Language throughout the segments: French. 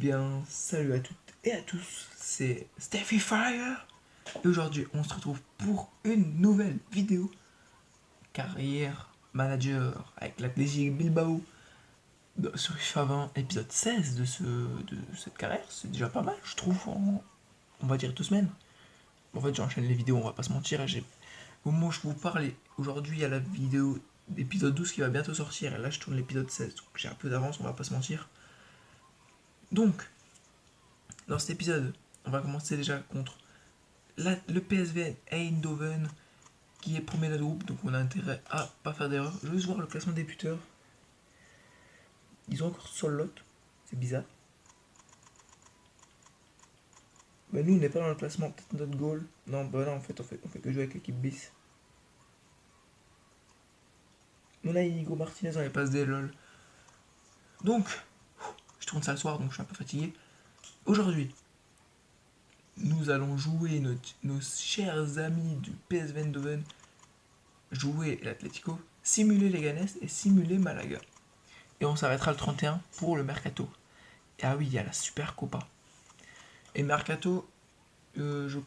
bien, salut à toutes et à tous, c'est Steffi Fire et aujourd'hui on se retrouve pour une nouvelle vidéo carrière manager avec l'Athletic Bilbao sur FIFA 20, épisode 16 de cette carrière. C'est déjà pas mal, je trouve, on va dire 2 semaines. En fait, j'enchaîne les vidéos, on va pas se mentir. Au moment où je vous parle, aujourd'hui il y a la vidéo d'épisode 12 qui va bientôt sortir et là je tourne l'épisode 16, donc j'ai un peu d'avance, on va pas se mentir. Donc, dans cet épisode, on va commencer déjà contre le PSV Eindhoven qui est premier de notre groupe, donc on a intérêt à pas faire d'erreur. Je vais juste voir le classement des buteurs. Ils ont encore Solot, c'est bizarre. Mais nous on n'est pas dans le classement, peut-être notre goal. Non, bah non, en fait, on fait que jouer avec l'équipe bis. On a Inigo Martinez dans les passes des lol. Donc, je tourne ça le soir, donc je suis un peu fatigué. Aujourd'hui, nous allons jouer nos chers amis du PSV Eindhoven, jouer l'Atlético, simuler les Ganes et simuler Malaga. Et on s'arrêtera le 31 pour le Mercato. Et ah oui, il y a la Super Copa. Et Mercato, je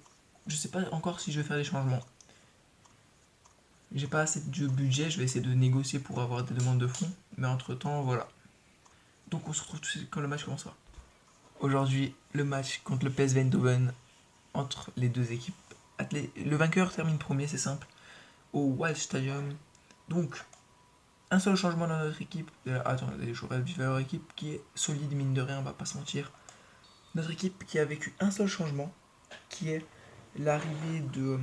sais pas encore si je vais faire des changements. J'ai pas assez de budget, je vais essayer de négocier pour avoir des demandes de fonds. Mais entre temps, voilà. Donc on se retrouve tout de suite quand le match commencera. Aujourd'hui, le match contre le PSV Eindhoven entre les deux équipes. Le vainqueur termine premier, c'est simple, au Wild Stadium. Donc, un seul changement dans notre équipe. Attendez, je vais vivre leur équipe qui est solide, mine de rien, on va pas se mentir. Notre équipe qui a vécu un seul changement, qui est l'arrivée de.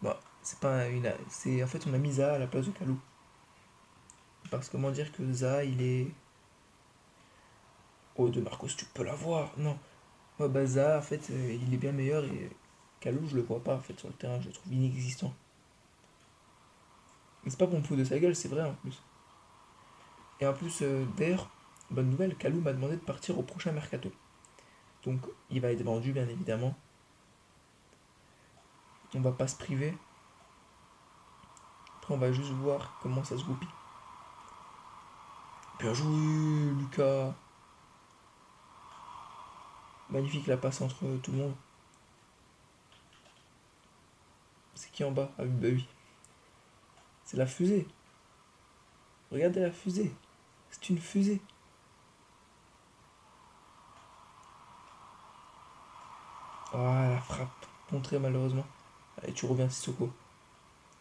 Bon, c'est pas une. C'est, en fait, on a mis Zaha à la place de Kalou. Parce que comment dire que Zaha, il est. Oh, de Marcos, tu peux l'avoir. Non. Ouais, bah Zaha, en fait, il est bien meilleur et Kalou, je le vois pas, en fait, sur le terrain, je le trouve inexistant. Mais c'est pas pour me foutre de sa gueule, c'est vrai en plus. Et en plus, d'ailleurs, bonne nouvelle, Kalou m'a demandé de partir au prochain mercato. Donc, il va être vendu, bien évidemment. On va pas se priver. Après, on va juste voir comment ça se goupille. Bien joué, Lucas. Magnifique la passe entre tout le monde. C'est qui en bas? Ah oui, bah oui. C'est la fusée. Regardez la fusée. C'est une fusée. Ah, la frappe. Contrée malheureusement. Allez, tu reviens, Sissoko.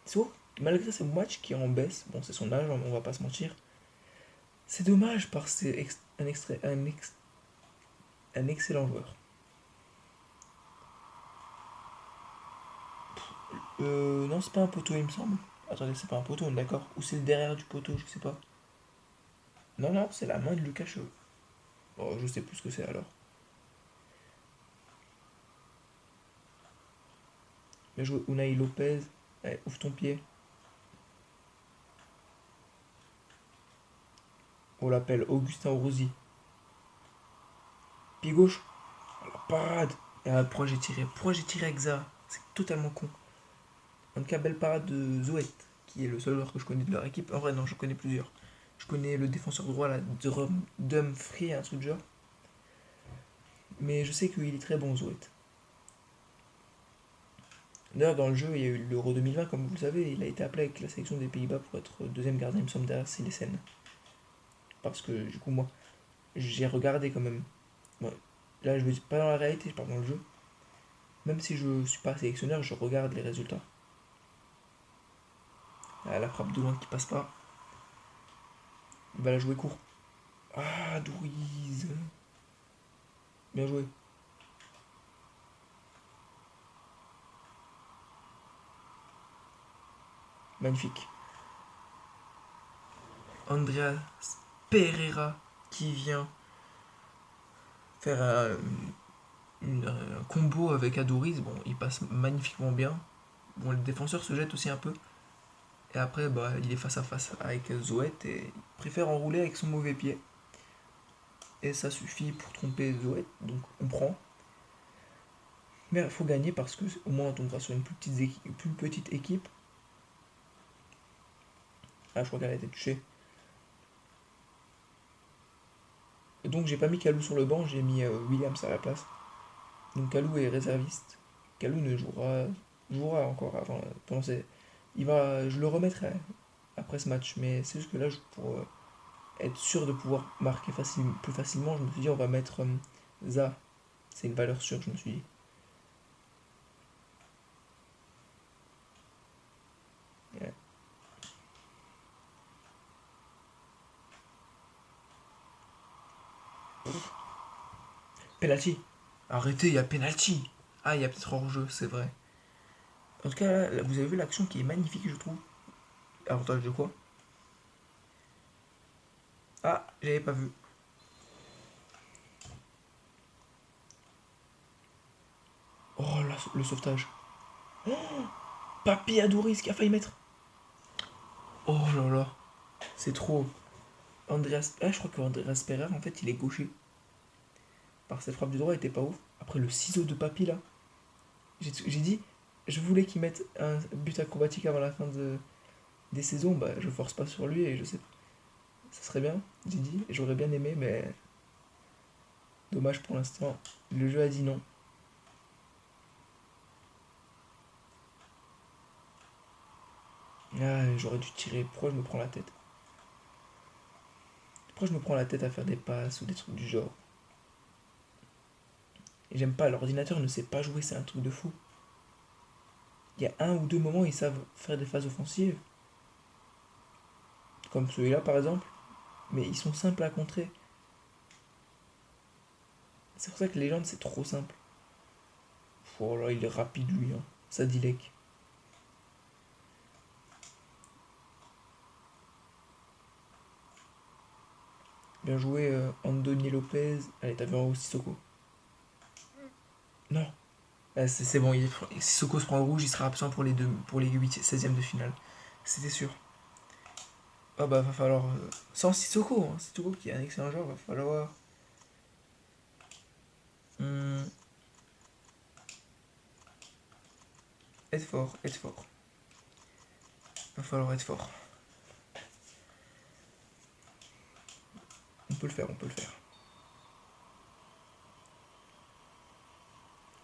Sissoko, malgré ce match qui est en baisse, bon, c'est son âge, on va pas se mentir. C'est dommage parce que c'est un excellent joueur. Non, c'est pas un poteau, il me semble. Attendez, c'est pas un poteau, on est d'accord. Ou c'est le derrière du poteau, je sais pas. Non, non, c'est la main de Lucas Cheveux. Bon, je sais plus ce que c'est alors. Bien joué, Unai Lopez. Allez, ouvre ton pied. On l'appelle Augustin Rossi. Pied gauche. Oh, la parade. Et pourquoi j'ai tiré? Pourquoi j'ai tiré avec Zaha? C'est totalement con. En tout cas, belle parade de Zoet, qui est le seul joueur que je connais de leur équipe. En vrai, non, je connais plusieurs. Je connais le défenseur droit, là, Dumfries, un truc de genre. Mais je sais qu'il est très bon, Zoet. D'ailleurs, dans le jeu, il y a eu l'Euro 2020, comme vous le savez, il a été appelé avec la sélection des Pays-Bas pour être deuxième gardien, il me semble, derrière Silesen. Parce que, du coup, moi, j'ai regardé quand même. Bon, là, je ne dis pas dans la réalité, je parle dans le jeu. Même si je ne suis pas sélectionneur, je regarde les résultats. Ah, la frappe de loin qui passe pas. Il va la jouer court. Ah, Douise. Bien joué. Magnifique. Andreas Pereira qui vient faire un combo avec Aduriz. Bon, il passe magnifiquement bien. Bon, le défenseur se jette aussi un peu. Et après, bah, il est face à face avec Zoet et il préfère enrouler avec son mauvais pied. Et ça suffit pour tromper Zoet, donc on prend. Mais il faut gagner parce que au moins on tombera sur une plus petite équipe. Ah, je crois qu'elle a été touchée. Donc j'ai pas mis Kalou sur le banc, j'ai mis Williams à la place. Donc Kalou est réserviste. Kalou ne jouera encore avant. Pendant je le remettrai après ce match, mais c'est juste que là, pour être sûr de pouvoir marquer plus facilement, je me suis dit on va mettre Za. C'est une valeur sûre, je me suis dit. Ouais. Penalty. Arrêtez, il y a penalty. Ah, il y a peut-être hors-jeu, c'est vrai. En tout cas, là, vous avez vu l'action qui est magnifique, je trouve. Avantage de quoi? Ah, j'avais pas vu. Oh là, le sauvetage. Papi Adouris qui a failli mettre. Oh là là, c'est trop. Andreas. Ah, je crois que Andreas Pereira, en fait, il est gaucher. Par cette frappe du droit, elle était pas ouf. Après, le ciseau de Papi là. J'ai dit, je voulais qu'il mette un but acrobatique avant la fin des saisons. Bah, je force pas sur lui et je sais. Ça serait bien, j'ai dit. J'aurais bien aimé, mais dommage pour l'instant. Le jeu a dit non. Ah, j'aurais dû tirer. Pourquoi je me prends la tête? Pourquoi je me prends la tête à faire des passes ou des trucs du genre? Et j'aime pas, l'ordinateur ne sait pas jouer, c'est un truc de fou. Il y a un ou deux moments où ils savent faire des phases offensives, comme celui-là par exemple, mais ils sont simples à contrer. C'est pour ça que Légende c'est trop simple. Oh là, il est rapide lui, hein. Ça dilek. Bien joué Andoni Lopez. Allez, t'as vu en haut Sissoko. Non. Ah, c'est bon, si Sissoko se prend le rouge, il sera absent pour les 16e de finale. C'était sûr. Ah bah va falloir. Sans Sissoko, hein. Sissoko qui est un excellent joueur, va falloir. Hum, être fort, être fort. Va falloir être fort. On peut le faire, on peut le faire.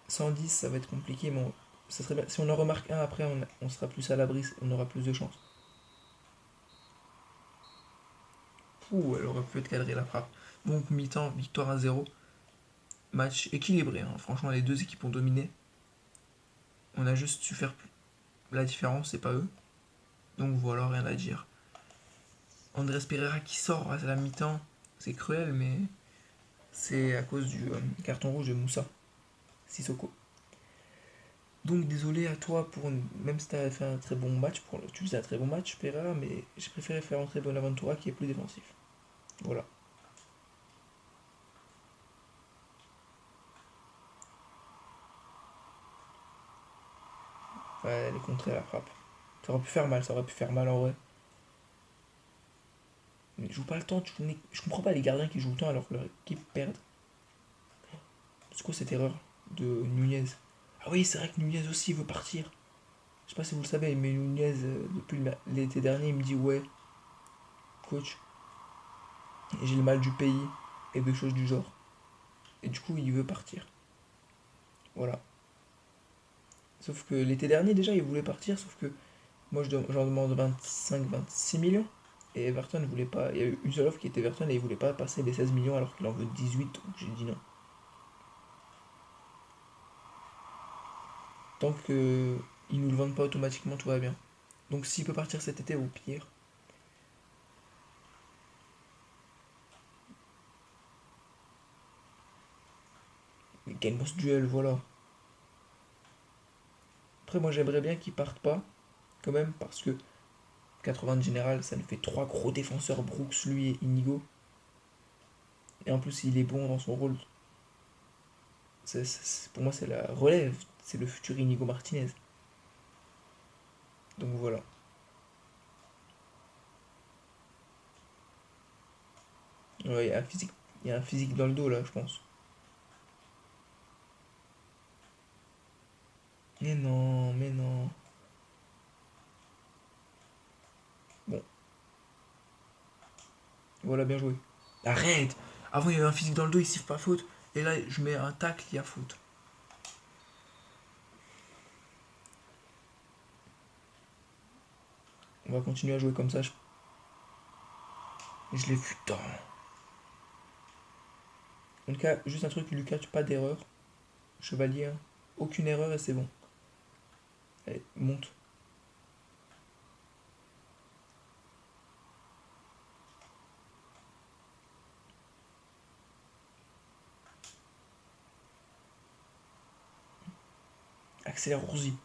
110, ça va être compliqué, mais ça serait bien. Si on en remarque un après, on sera plus à l'abri, on aura plus de chance. Ouh, elle aurait pu être cadrée la frappe. Donc mi-temps, victoire 1-0. Match équilibré, hein. Franchement, les deux équipes ont dominé. On a juste su faire la différence, c'est pas eux. Donc voilà, rien à dire. Andrés Pereira qui sort à la mi-temps, c'est cruel, mais c'est à cause du carton rouge de Moussa Sissoko. Donc désolé à toi pour même si tu as fait un très bon match, tu faisais un très bon match Pereira, mais j'ai préféré faire entrer Bonaventura qui est plus défensif. Voilà. Ouais, elle est contrée à la frappe. Ça aurait pu faire mal, ça aurait pu faire mal en vrai. Mais ils jouent pas le temps, je comprends pas les gardiens qui jouent le temps alors que leur équipe perd. C'est quoi cette erreur de Nunez? Ah oui, c'est vrai que Nunez aussi veut partir. Je sais pas si vous le savez, mais Nunez, depuis l'été dernier, il me dit ouais, coach, j'ai le mal du pays et des choses du genre. Et du coup, il veut partir. Voilà. Sauf que l'été dernier, déjà, il voulait partir, sauf que moi, j'en demande 25-26 millions. Et Everton ne voulait pas. Il y a eu une seule offre qui était Everton et il voulait pas passer les 16 millions alors qu'il en veut 18, donc j'ai dit non. Tant que ils nous le vendent pas automatiquement, tout va bien. Donc s'il peut partir cet été, au pire. Il gagne ce duel, voilà. Après, moi, j'aimerais bien qu'il parte pas, quand même, parce que 80 de général, ça nous fait trois gros défenseurs, Brooks, lui et Inigo. Et en plus, il est bon dans son rôle. Pour moi, c'est la relève. C'est le futur Inigo Martinez. Donc voilà. Ouais, il y a un physique dans le dos là, je pense. Mais non, mais non. Bon, voilà, bien joué. Arrête! Avant, il y avait un physique dans le dos, il siffle pas faute. Et là, je mets un tacle, il y a faute. On va continuer à jouer comme ça. Je l'ai vu tant. En tout cas, juste un truc, Lucas, pas d'erreur. Chevalier, hein. Aucune erreur et c'est bon. Allez, monte. Accélère Orzi.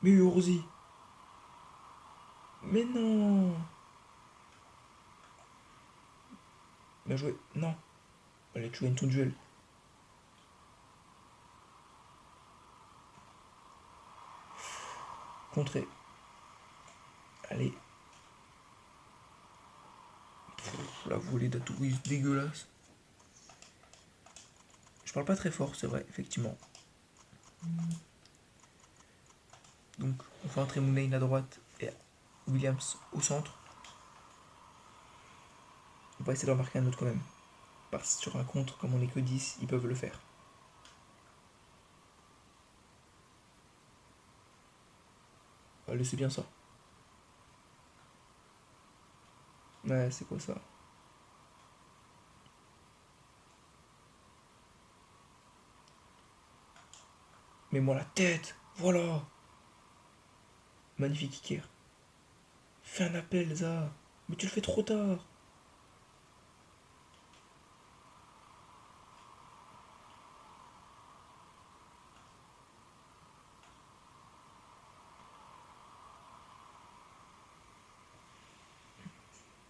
Mais Orzi. Mais non. Bien joué. Non. Allez, tu gagnes ton duel. Contré. Allez. Pff, la volée d'Atouri dégueulasse. Je parle pas très fort, c'est vrai, effectivement. Donc, on fait entrer Mounaïn à droite et Williams au centre. On va essayer d'en marquer un autre quand même. Parce que sur un contre, comme on n'est que 10, ils peuvent le faire. Allez, c'est bien ça. Ouais, c'est quoi ça? Mets-moi la tête. Voilà. Magnifique Iker. Fais un appel, Za. Mais tu le fais trop tard.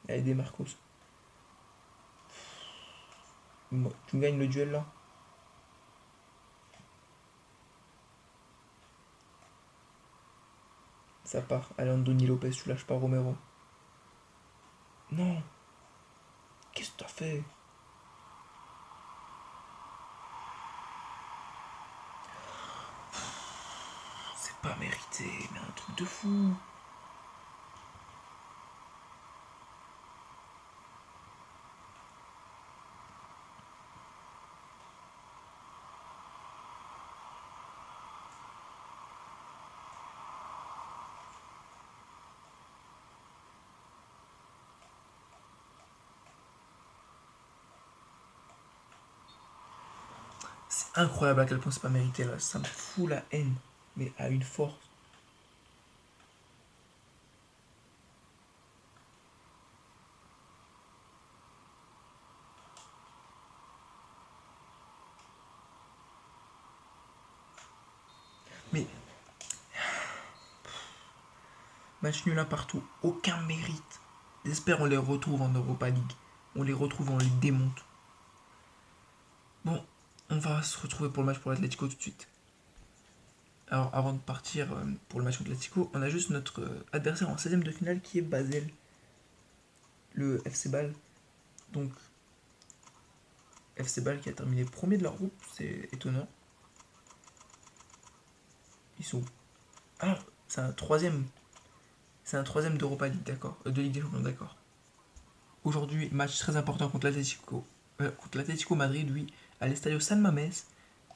Allez, des Marcos. Tu me gagnes le duel là? Ça part. Allez, Andoni Lopez, tu lâches pas Romero. Non. Qu'est-ce que t'as fait? C'est pas mérité, mais un truc de fou. C'est incroyable à quel point c'est pas mérité là. Ça me fout la haine. Mais à une force. Mais match nul un partout. Aucun mérite. J'espère on les retrouve en Europa League. On les retrouve, on les démonte. Bon, on va se retrouver pour le match pour l'Atlético tout de suite. Alors avant de partir pour le match contre l'Atlético, on a juste notre adversaire en 16ème de finale qui est Basel. Le FC Bâle. Donc FC Bâle qui a terminé premier de leur groupe, c'est étonnant. Ils sont. Ah, c'est un troisième. C'est un troisième d'Europa League, d'accord. De Ligue des Champions, d'accord. Aujourd'hui, match très important contre l'Atlético Madrid, oui, à l'Estadio San Mamés.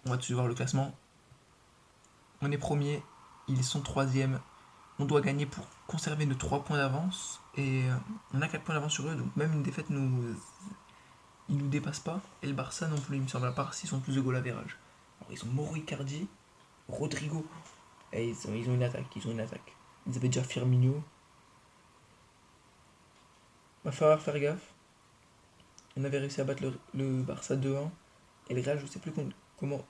On va tout de suite voir le classement. On est premier, ils sont troisième. On doit gagner pour conserver nos 3 points d'avance. Et on a 4 points d'avance sur eux, donc même une défaite ils nous dépassent pas. Et le Barça non plus, il me semble, à part s'ils sont plus de goal average. Alors ils ont Mauro Icardi, Rodrigo. Et ils ont une attaque, Ils avaient déjà Firmino. Va falloir faire gaffe. On avait réussi à battre le Barça 2-1. Et le Real, je sais plus comment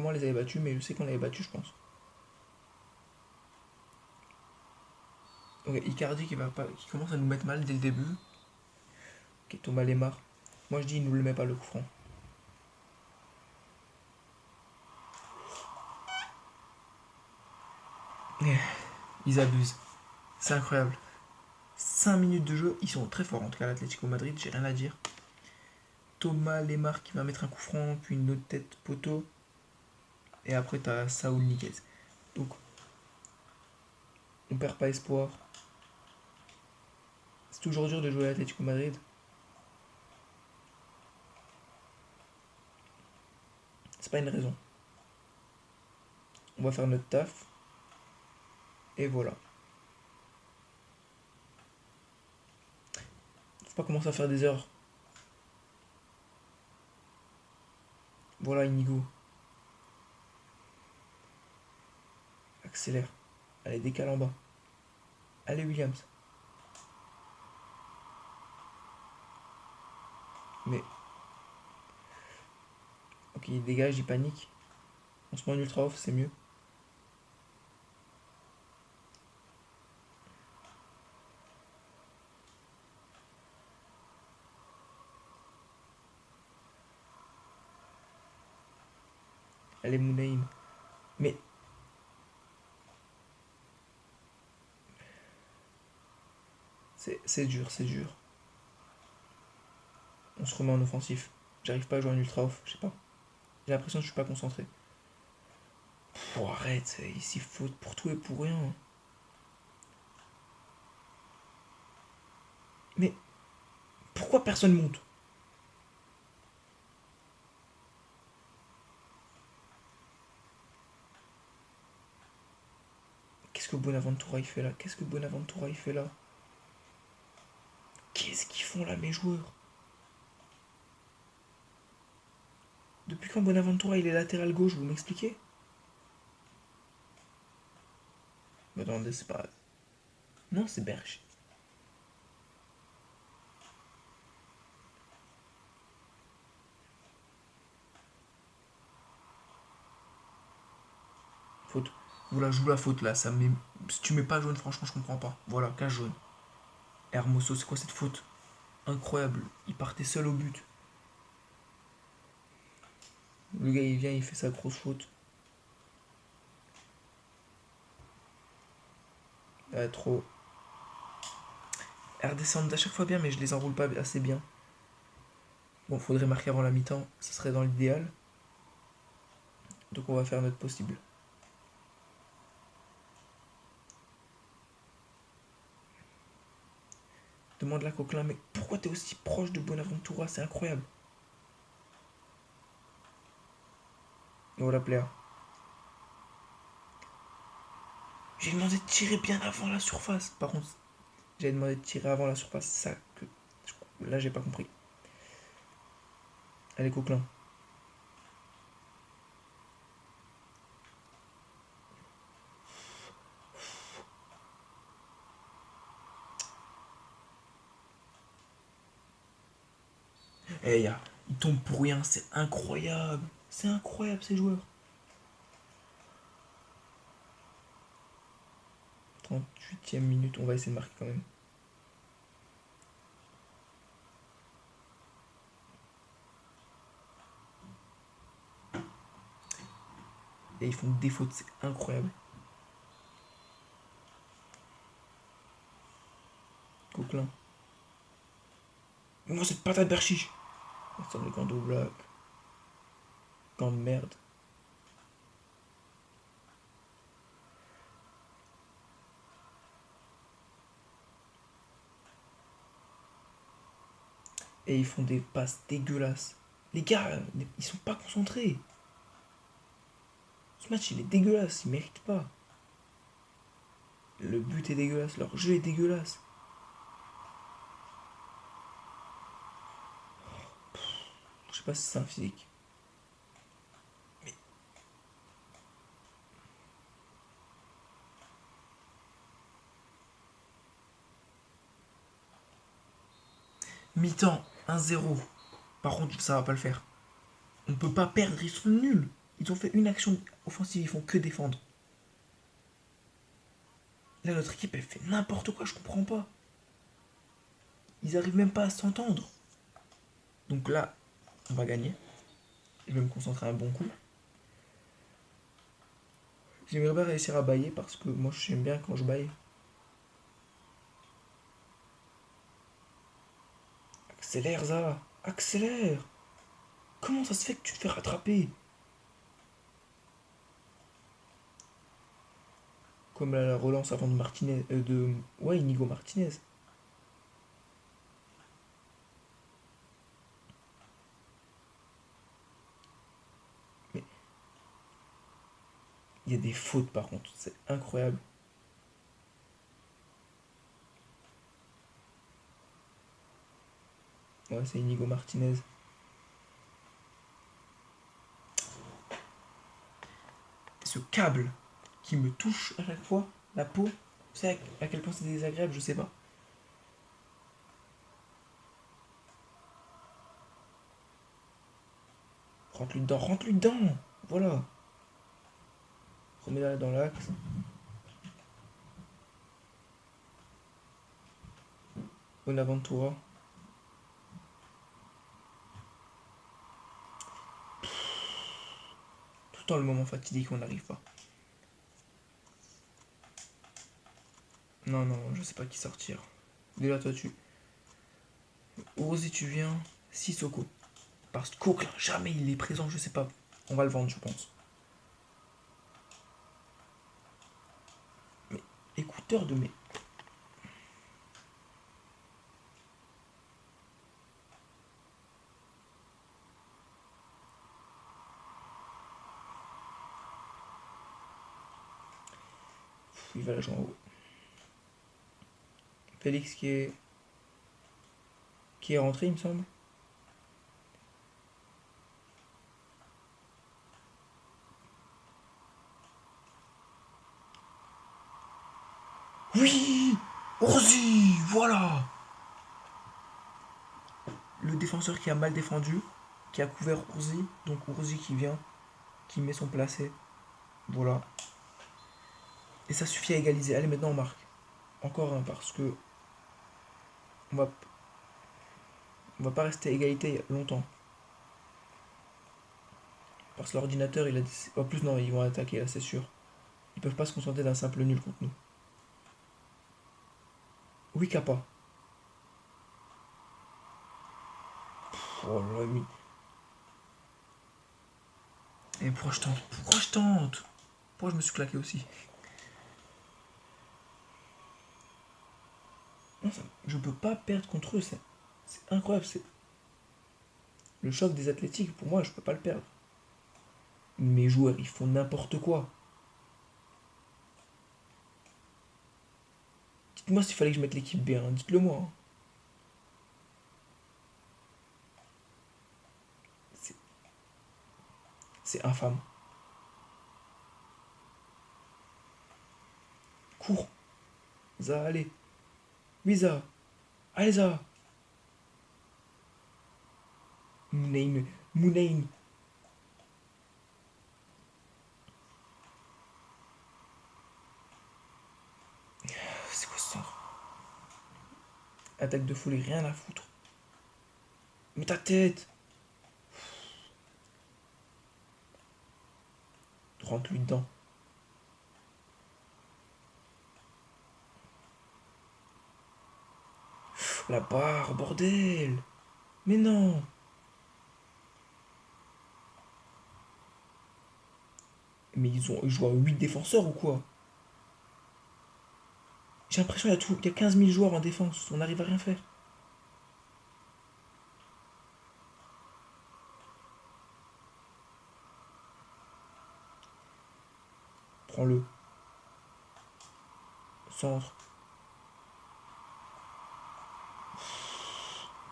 on les avait battus, mais je sais qu'on l'avait battu, je pense. Ok, Icardi qui commence à nous mettre mal dès le début. Ok, Thomas Lemar. Moi je dis, il nous le met pas le coup franc. Ils abusent. C'est incroyable. 5 minutes de jeu, ils sont très forts en tout cas l'Atlético Madrid, j'ai rien à dire. Thomas Lemar qui va mettre un coup franc, puis une autre tête poteau. Et après t'as Saúl Níguez. Donc on perd pas espoir. C'est toujours dur de jouer à l'Atlético Madrid. C'est pas une raison. On va faire notre taf. Et voilà. Faut pas commencer à faire des erreurs. Voilà, Inigo. Accélère. Allez, décale en bas. Allez, Williams. Mais... Ok, il dégage, il panique. On se met en ultra off, c'est mieux. Allez, Mounaïm. Mais... C'est dur, c'est dur. On se remet en offensif. J'arrive pas à jouer en ultra off, je sais pas. J'ai l'impression que je suis pas concentré. Arrête, ici faute pour tout et pour rien. Mais pourquoi personne monte? Qu'est-ce que Bonaventura il fait là? Qu'est-ce que Bonaventura il fait là? Qu'est-ce qu'ils font là mes joueurs? Depuis quand Bonaventura il est latéral gauche, vous m'expliquez? Mais attendez, c'est pas... Non, c'est Berge. Faute. Voilà, joue la faute là, ça met... Si tu mets pas jaune, franchement, je comprends pas. Voilà, 15 jaune. Hermoso, c'est quoi cette faute? Incroyable, il partait seul au but. Le gars il vient, il fait sa grosse faute. Trop. RD descendent à chaque fois bien, mais je les enroule pas assez bien. Bon, faudrait marquer avant la mi-temps, ça serait dans l'idéal. Donc on va faire notre possible. Demande la Coquelin, mais pourquoi t'es aussi proche de Bonaventura? C'est incroyable. Et voilà, player. J'ai demandé de tirer bien avant la surface. Par contre, j'ai demandé de tirer avant la surface. C'est ça que... Là, j'ai pas compris. Allez, Coquelin. Eh, il tombe pour rien. C'est incroyable. C'est incroyable, ces joueurs. 38e minute. On va essayer de marquer quand même. Et ils font des fautes. C'est incroyable. Coquelin. Moi, cette patate Berchiche. Ça me gant au bloc. Gant de merde. Et ils font des passes dégueulasses. Les gars, ils sont pas concentrés. Ce match, il est dégueulasse. Ils méritent pas. Le but est dégueulasse. Leur jeu est dégueulasse. Je sais pas si c'est un physique. Mais... Mi-temps, 1-0. Par contre, ça va pas le faire. On peut pas perdre, ils sont nuls. Ils ont fait une action offensive, ils font que défendre. Là, notre équipe, elle fait n'importe quoi, je comprends pas. Ils arrivent même pas à s'entendre. Donc là, on va gagner. Je vais me concentrer un bon coup. J'aimerais bien réussir à bailler parce que moi, j'aime bien quand je baille. Accélère, Zaha. Accélère. Comment ça se fait que tu te fais rattraper? Comme la relance avant de Martinez. Ouais, Inigo Martinez. Mais Il y a des fautes par contre, c'est incroyable. Ouais, c'est Inigo Martinez. Ce câble qui me touche à chaque fois, la peau, tu sais à quel point c'est désagréable, je sais pas. Rentre-lui dedans, rentre-lui dedans. Voilà. Remets-la dans l'axe. Bonaventura. Tout le temps le moment fatidique, on n'arrive pas. Non, non, je sais pas qui sortir. Déjà, toi, tu. Orosi, tu viens. Sissoko. Parce que Coquelin, jamais il est présent, je sais pas. On va le vendre, je pense. Mais, écouteur de mes. Il va la jouer en haut. Félix qui est rentré, il me semble. Oui, Orsi, voilà. Le défenseur qui a mal défendu, qui a couvert Orsi, donc Orsi qui vient, qui met son placé. Voilà. Et ça suffit à égaliser. Allez, maintenant on marque. Encore un, parce que on va, on va pas rester à égalité longtemps. Parce que l'ordinateur, il a dit. En plus, non, ils vont attaquer là, c'est sûr. Ils peuvent pas se contenter d'un simple nul contre nous. Oui, Kappa. Oh là, oui. Et pourquoi je tente? Pourquoi je tente? Pourquoi je me suis claqué aussi? Non, je peux pas perdre contre eux, c'est incroyable. C'est le choc des athlétiques, pour moi, je peux pas le perdre. Mes joueurs, ils font n'importe quoi. Dites-moi s'il fallait que je mette l'équipe B, hein. Dites-le moi, hein. C'est infâme. Cours. Ça, allez. Oui, ça. Allez, ça. Mounain. Mounain. C'est quoi ça? Attaque de folie, rien à foutre. Mais ta tête. Rentre-lui dedans. La barre, bordel. Mais non. Mais ils jouent à 8 défenseurs ou quoi? J'ai l'impression qu'il y a 15 000 joueurs en défense. On n'arrive à rien faire. Prends-le. Centre.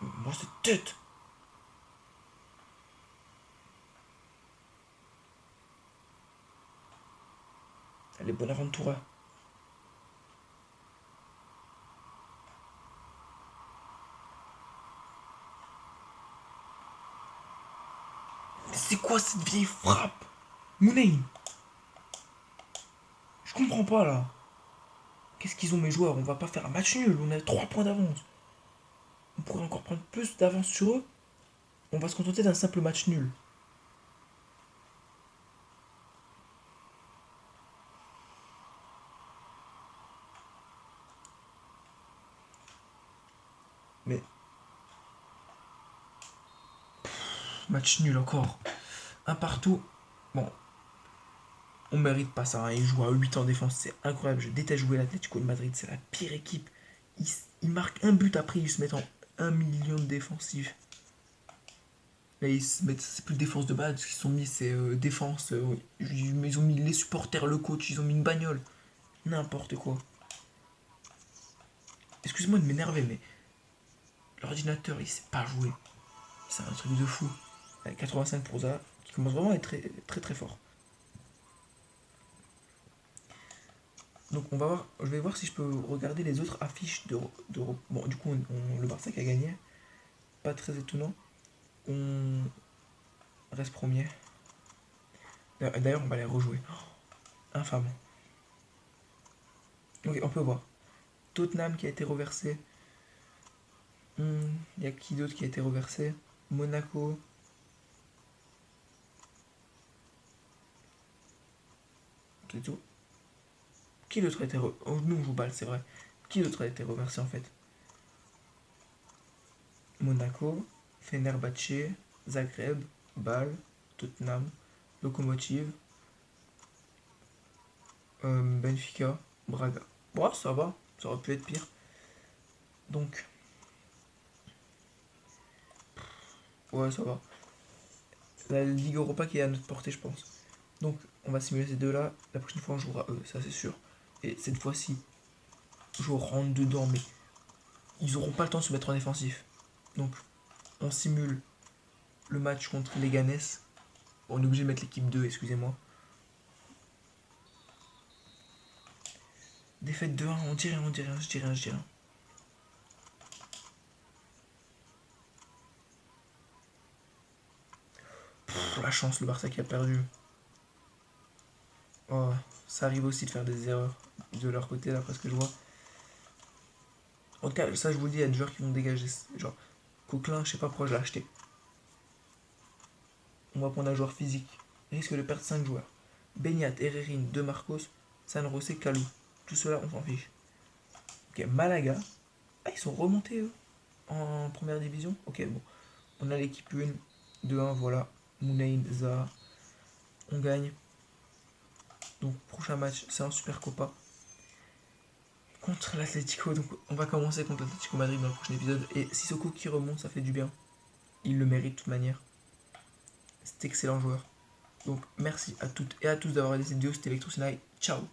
Moi, cette tête. Allez, Bonaventura. C'est quoi cette vieille frappe? Mounain. Je comprends pas là. Qu'est-ce qu'ils ont mes joueurs? On va pas faire un match nul. On a 3 points d'avance. On pourrait encore prendre plus d'avance sur eux. On va se contenter d'un simple match nul. Mais. Match nul encore. Un partout. Bon. On mérite pas ça, hein. Ils jouent à 8 en défense. C'est incroyable. Je déteste jouer l'Atlético de Madrid. C'est la pire équipe. Ils marquent un but après. Ils se mettent en 1 million de défensifs. Là, ils se mettent, c'est plus défense de base, ce qu'ils sont mis, c'est défense. Ils ont mis les supporters, le coach, ils ont mis une bagnole. N'importe quoi. Excuse-moi de m'énerver, mais l'ordinateur, il sait pas jouer. C'est un truc de fou. Avec 85 pour ça, qui commence vraiment à être très très, très fort. Donc on va voir, je vais voir si je peux regarder les autres affiches bon, du coup, le Barça qui a gagné. Pas très étonnant. On reste premier. D'ailleurs, on va les rejouer. Infâme. Ok, on peut voir. Tottenham qui a été reversé. Il y a qui d'autre qui a été reversé? Monaco. C'est tout. Qui d'autre a été reversé? Oh, nous on joue balle, c'est vrai. Qui d'autre a été reversé en fait? Monaco, Fenerbahçe, Zagreb, Bâle, Tottenham, Lokomotiv, Benfica, Braga. Bon, ça va, ça aurait pu être pire. Donc, ouais, ça va. La Ligue Europa qui est à notre portée, je pense. Donc, on va simuler ces deux-là. La prochaine fois, on jouera eux, ça c'est sûr. Et cette fois-ci, je rentre dedans, mais ils auront pas le temps de se mettre en défensif. Donc, on simule le match contre les Ganes. On est obligé de mettre l'équipe 2, excusez-moi. Défaite 2-1, on dirait, je dirais. La chance, le Barça qui a perdu. Oh, ça arrive aussi de faire des erreurs de leur côté, d'après ce que je vois. En tout cas, ça je vous le dis, il y a des joueurs qui vont dégager. Genre, Coquelin, je sais pas pourquoi je l'ai acheté. On va prendre un joueur physique. Il risque de perdre 5 joueurs. Beñat, Herrerin, De Marcos, San José, Calou. Tout cela, on s'en fiche. Ok, Malaga. Ah, ils sont remontés, eux, en première division. Ok, bon. On a l'équipe 1, 2-1, voilà. Mounaïn, Zaha. On gagne. Donc, prochain match, c'est un Super Copa. Contre l'Atlético. Donc, on va commencer contre l'Atlético Madrid dans le prochain épisode. Et Sissoko qui remonte, ça fait du bien. Il le mérite de toute manière. C'est excellent joueur. Donc, merci à toutes et à tous d'avoir regardé cette vidéo. C'était Electrocinaï. Ciao.